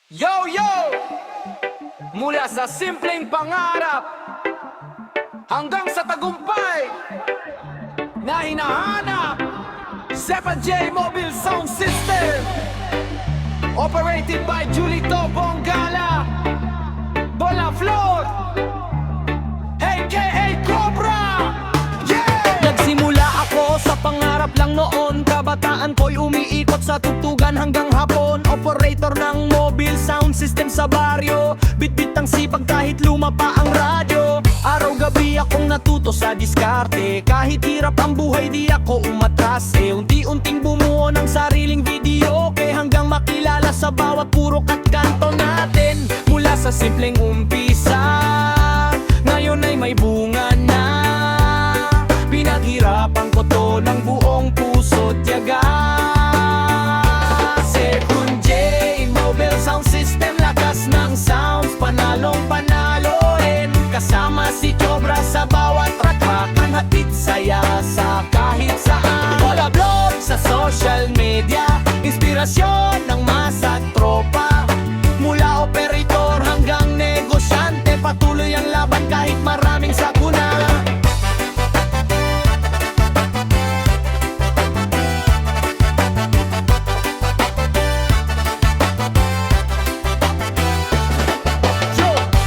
Yo, yo! Mula sa simpleng pangarap hanggang sa tagumpay na hinahanap, 7J Mobile Sound System, operated by Julito Bongala Bolaflor, aka Cobra. Yeah! Nagsimula ako sa pangarap lang noon. Kabataan ko'y umiikot sa tugtugan hanggang hapon. Operator ng mobile sound system sa baryo. Bitbit ang sipag kahit luma pa ang radyo. Araw-gabi akong natuto sa diskarte. Kahit hirap ang buhay di ako umatras. Unti-unting bumuo ng sariling video kaya hanggang makilala sa bawat purok at kanto natin. Mula sa simpleng umpisa, ngayon ay may bunga na. Pinaghirapan ko to ng buong puso't tiyaga. 7J Mobile Sound System, lakas ng sounds, panalong panaloin. Kasama si Cobra sa bawat track-track, hatid saya sa kahit saan. Bola blog sa social media, inspirasyon ng masa at tropa. Mula operator hanggang negosyante, patuloy ang laban kahit maraming sakuna.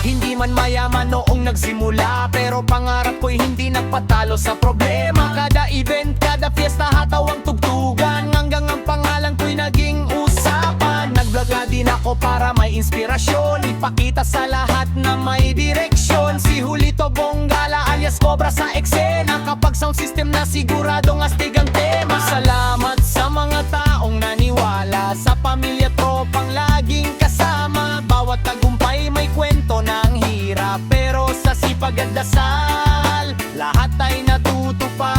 Hindi man mayaman noong nagsimula, pero pangarap ko'y hindi nagpatalo sa problema. Kada event, kada fiesta, hataw ang tugtugan, hanggang ang pangalan ko'y naging usapan. Nagvlog din ako para may inspirasyon, ipakita sa lahat na may direksyon. Si Julito Bongala alias Cobra sa eksena, kapag sound system na siguradong astig ang tema. Salamat sa mga taong naniwala, sa pamilya tropang laging kasama. Bawat tagumpay may kwento ng hirap, pero sa sipag at dasal, lahat ay natutupad.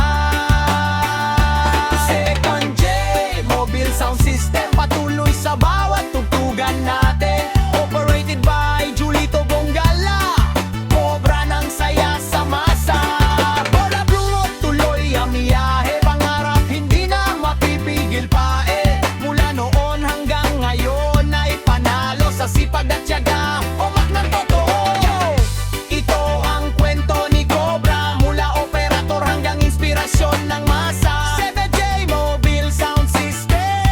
7J Mobile Sound System, patuloy sa bawat tugtugan natin. Operated by Julito Bongala, Cobra ng saya sa masa. Bola blue, tuloy ang biyahe, pangarap hindi na mapipigil pa Mula noon hanggang ngayon ay panalo sa sipag at tiyaga. Umak ng totoo, ito ang kwento ni Cobra. Mula operator hanggang inspirasyon ng masa. 7J Mobile Sound System,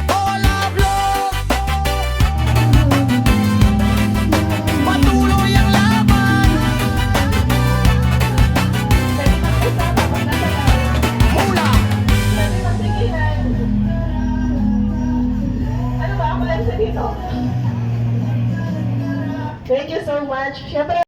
Bola blog, patuloy ang laban. Mula Ano ba ako lang sa dito? Thank you so much. Siyempre,